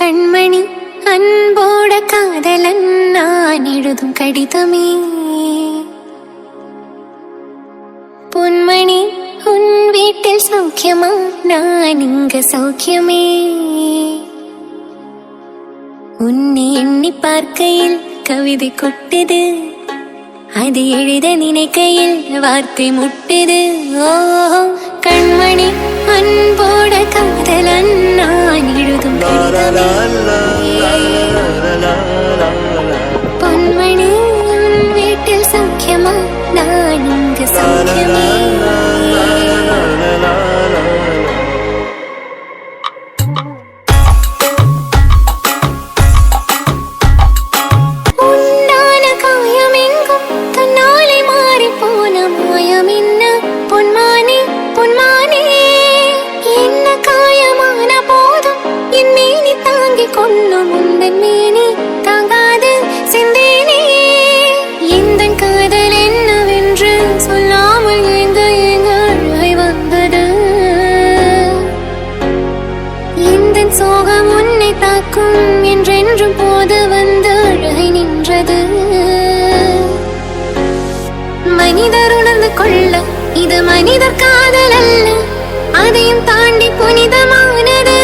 கண்மணி அன்போட காதலன் நான் எழுதும் கடிதமே. பொன்மணி உன் வீட்டில் சௌக்கியமா, நான் இங்க சௌக்கியமே. உன்னை எண்ணி பார்க்கையில் கவிதை கொட்டுது, அது எழுத நினைக்கையில் வார்த்தை முட்டுது. ஓ கண்மணி அன்போட காதலன் நான் எழுதும் பொன்மணி வீட்டில் சௌக்கியமா, நான் இங்கு சௌக்கியமே. சோகம் உன்னை தாக்கும் என்றென்றும் போது வந்து அழகை நின்றது. மனிதர் உணர்ந்து கொள்ள இது மனிதர் காதல் அல்ல, அதையும் தாண்டி புனிதமானது.